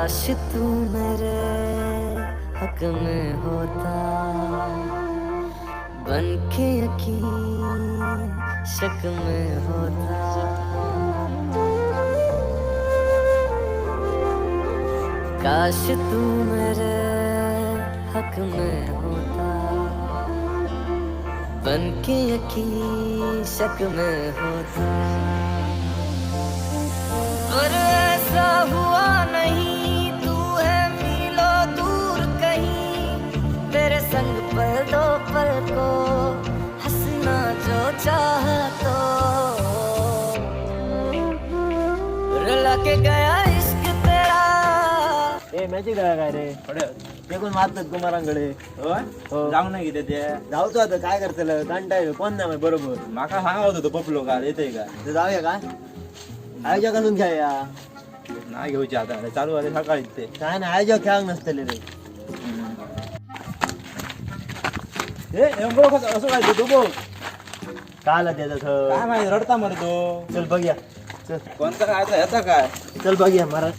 काश तू मेरे हक में होता, बन के यकीन शक में होता। काश तू मेरे हक में होता, बन के यकीन शक में होता। पर ऐसा हुआ नहीं, तू है मीलों दूर कहीं, तेरे संग पल दो पल को हंसना जो चाह तो। रुला के गया इश्क तेरा। ए मॅजिक आहे काय रे ते कोण मारतात कुमारांकडे जाऊ नाही घेते ते जाऊतो आता काय करतलं कंटाळ कोण नाही बरोबर माका सांगत होतो पपलो का येते का तर जाऊया का आयोजक घालून घ्या नाही घेऊची आता चालू आहे सकाळी ते काय ना आयोजक खेळ नसतले रे असं काय तू बघ काला त्याचं काय माहिती रडता मर तो चल बघूया चल कोणता काय ह्याचा काय चल बघूया महाराज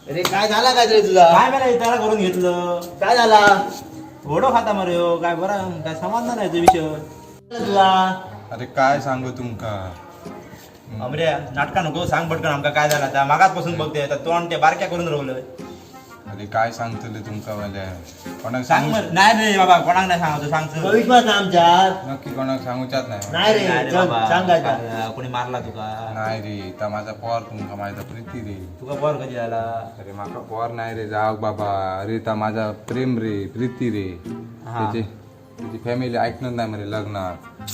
अरे काय झाला काय रे तुझा काय मला त्याला करून घेतलं काय झाला घोडो खाता मरे काय बरं काय समाधान नाही विषय तुला अरे काय सांगू तुमका अमरे नाटका नको सांग पटकन आमका काय झाला त्या मागातपासून बघते आता तोंड ते बारक्या करून राहिलं अरे काय सांगतले तुमका वाल्या कोणाक सांग सांगू मग नाही रे बाबा कोणाक नाही सांगतो सांगतो विश्वास ना आमच्यात नक्की कोणाक सांगूच्यात नाही नाही रे नाही रे चल बाबा. सांगायचा काय, कोणी मारला तुका नाही रे तर माझा पोर तुमका माझा प्रीती रे तुका बोर कधी झाला अरे माका पोर नाही रे जाऊ बाबा अरे ता माझा प्रेम रे प्रीती रे हा. त्याची फॅमिली ऐकणार नाही मरे लग्नात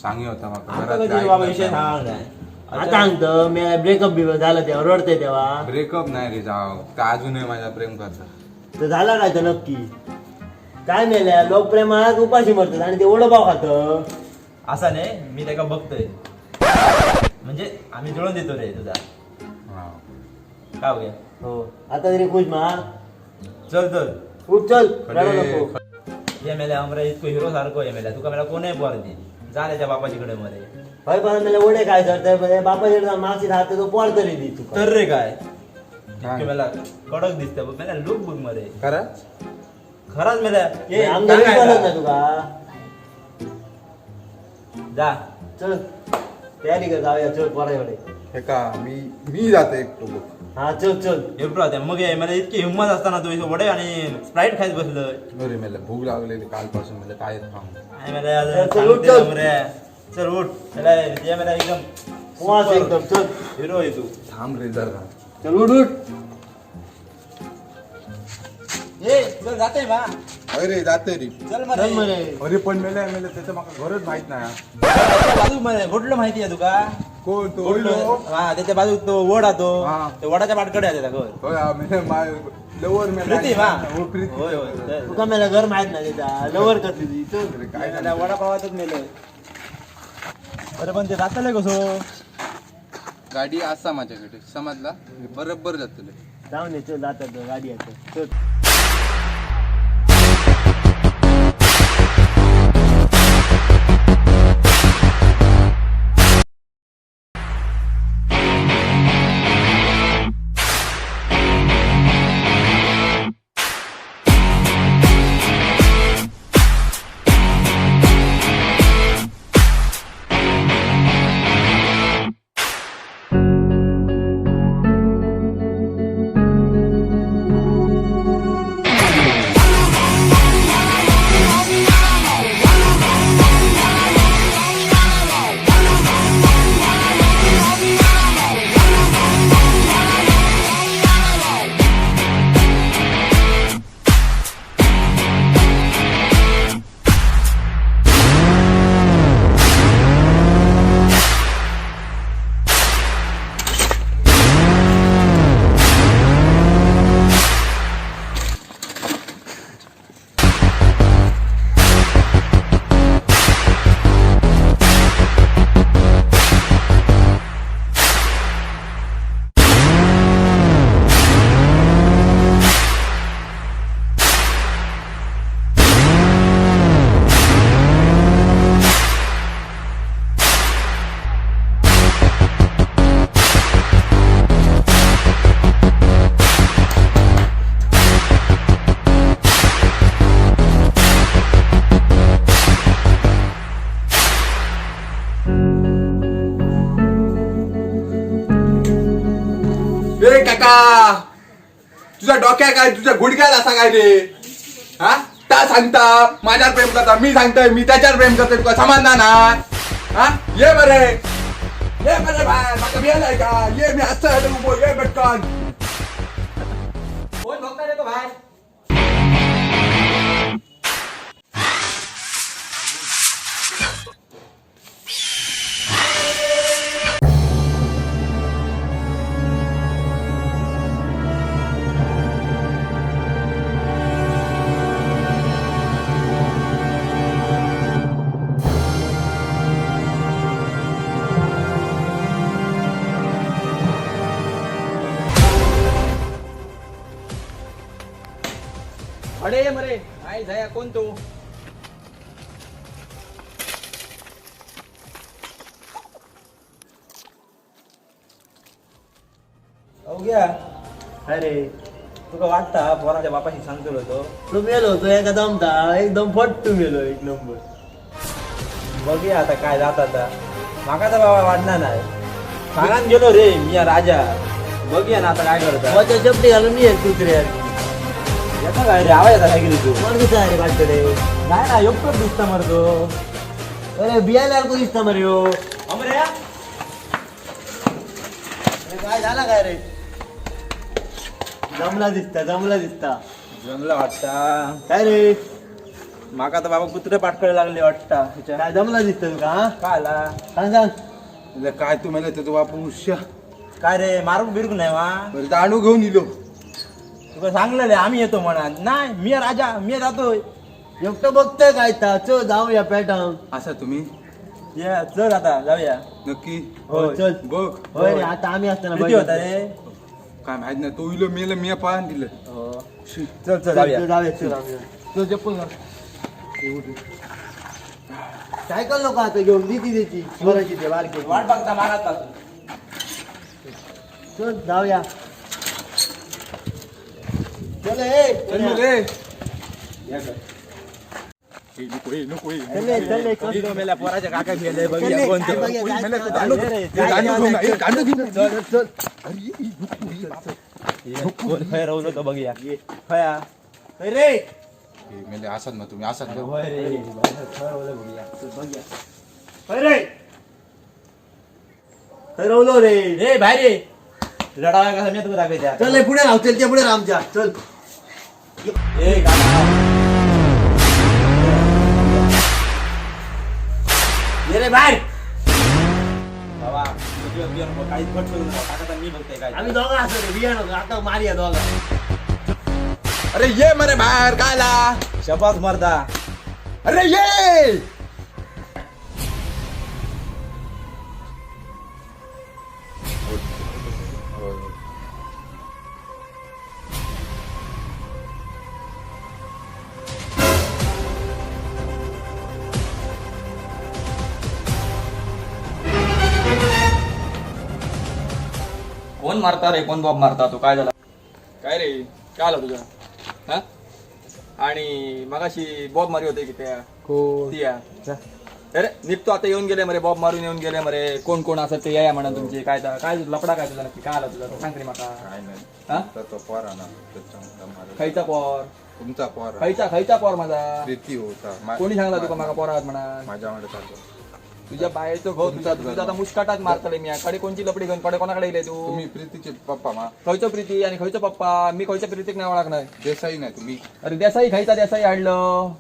सांगी होता माका आमका कधी बाबा विषय सांग नाही आता सांगतो मी ब्रेकअप बी झालं तेव्हा रडते तेव्हा ब्रेकअप नाही रे जाऊ का अजूनही माझा प्रेम करता तर झाला काय तर नक्की काय मेल्या लोक प्रेमात उपाशी मरतात आणि ते वडपाव खात असा नाही मी त्याला बघतोय म्हणजे आम्ही जुळून देतो रे तुझा हा. काय बघ्या हो आता तरी खुश मार चल चल उठ चल खडे- रडू नको ये मेल्या अमरा इतकं हिरो सारखं ये मेल्या तुका मला कोणही बोर दे जा त्याच्या बापाचीकडे मध्ये होय पण मला वडे काय सर बापा मागची राहते तो पोर तरी दी तू तर रे काय काय? इतकं मला कडक दिसतं बघ मेल्या लुक बघ मध्ये खरं खरंच मेल्या ये आमचा काय विश्वासच काय? नाही तुका जा चल तयारी कर जाऊया चल पोराकडे हे का मी जातो एकटो बघ हा चल चल एवढं होत्या मग ये मला इतकी हिंमत असताना तू इथं वडे आणि स्प्राईट खायच बसलं अरे मला भूक लागलेली कालपासून मला काय खाऊ आणि मला चल, आज चल, उठ, सांगते चल. अमऱ्या. चल उठ मला ये मला एकदम वास एकदम चल हिरो आहे तू थांब रे जरा चल उठ उठ ये चल जाते बा अरे जाते रे चल चल मरे म्हणे अरे पण मेला मेला त्याचं मला घरच माहित नाही बाजू मध्ये घोटलं माहिती आहे तुका कोण तो घोटलं हा त्याच्या बाजू तो वड आहे तो हा. त्या वडाच्या पाठकडे आहे त्याचा घर होय हा, मेला माय लवर मेला प्रीती हा हो, प्रीती होय होय चल. तुका मला घर माहित नाही त्याचा लवर करते ती चल अरे काय त्या वडापावातच मेलं अरे पण ते जातले कसो गाडी असा माझ्याकडे समजला बरोबर जातले जाऊन ये चल जातात गाडी आहे चल तुझ्या डोक्या काय तुझ्या गुडघ्यात असा काय रे हा त्या सांगता माझ्यावर प्रेम करता मी सांगतोय मी त्याच्यावर प्रेम करतोय तुका समाधान नाही हा ये बरे बाहेर माझा बियालाय का ये मी असं उभो ये पटकन कोण बघता रे तो बाहेर अडे मरे आई जाया कोण तू अवघ्या अरे तुका वाटता पोराच्या बापाशी सांगतो होतो तो मेलो होतो एका दमता एकदम फट्टू मेलो एक नंबर. बघूया आता काय जात आता माका तर बाबा वाढणार नाही सांगान गेलो रे मी या राजा बघूया ना आता काय करता माझ्या चपटी घालून मी एक कुत्रे येता काय रे आवाज येता काय गेली तू कोण दिसता अरे वाटकडे नाही ना योग्य दिसता मरतो अरे बियाला को दिसता मर्यो. अमऱ्या अरे काय झाला काय रे जमला दिसता जमलं वाटता काय रे माका तर बाबा कुत्रे पाटकडे लागले वाटता ह्याच्या काय जमला दिसत तुका हा काय आला सांग काय तू मला त्याचं बापू उश्या काय रे मारून बिरकू नाही वा बरं दाणू घेऊन इलो तुका सांगलेलं आम्ही येतो म्हणा नाही मी राजा मी जातोय एकटं बघतोय काय ता चल जाऊया पॅटर्न. असा तुम्ही ये चल आता जाऊया नक्की होय. चल बघ होय रे आता आम्ही असताना किती होता रे काय माहित नाही तो इलो मेलं मी पाहून दिलं हो. शी. चल चल जाऊया चल चप्पल घाल. सायकल नको आता घेऊन त्याची स्वराची ते बारके वाट बघता मारात चल जाऊया चल ए चल मग रे. ए, नको, ए, नको, ए. चल मेल्या पोराच्या काका गेले चल, बघूया कोण ते. बघूया, काय मेलं तर काय दांडू- काय ए, दांडू घेऊन ये, दांडू घेऊन ये. चल चल ये, कोण खय रवलं तर बघूया खया रे ए, मेले असाच ना तुम्ही असाच ना. होय रे खय रवलं बघूया होय रे ठरवलो रे रे बाहेर ये रडावा कसा मी तुला दाखवायच्या चल ए, पुढे राव चल पुढे राव आमच्या चल ए काका ये रे बाहेर बाबा तुझी अगदी नको काहीच फट करू नको काका तर मी बघतोय काय आम्ही दोघं असतो रे बिया नको आता मारिया दोघं अरे ये मरे बाहेर कायला शबास मर्दा अरे ये कोण मारता रे कोण बॉब मारता तू काय झाला काय रे काय आला तुझा हा आणि मगाशी बॉब मारी होते की त्या त्या अरे निघतो आता येऊन गेले मरे बॉब मारून येऊन गेले मरे कोण कोण असत ते या म्हणा तुमचे काय काय लपडा काय तुझा नक्की काय आला तुझा सांग रे माका काय नाही हा तो पोर ना त्याच्यामुळे मला- खायचा पोर तुमचा पोर खायचा पोर माझा प्रीती होता कोणी सांगला तुका माका पोर आहात म्हणा माझ्यामध्ये चालतो तुझ्या बाहेरचं घो तुझा तुझा आता मुस्काटात मारतले मी कडे कोणची लपडी घेऊन कडे कोणाकडे येले तू तुम्ही प्रीतीचे पप्पा मा खयचो प्रीती आणि खयचो पप्पा मी खयच्या प्रीतीक नाही ओळख नाही देसाई नाही तुम्ही अरे देसाई खायचा देसाई आणलं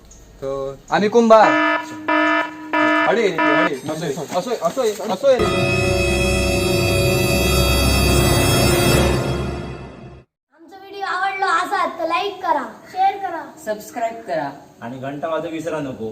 तर आम्ही कुंभार अडे रे ते, अडे असोय असोय असोय रे आमचा व्हिडिओ आवडला असाल तर लाईक करा शेअर करा सबस्क्राईब करा आणि घंटा वाजव विसरा नको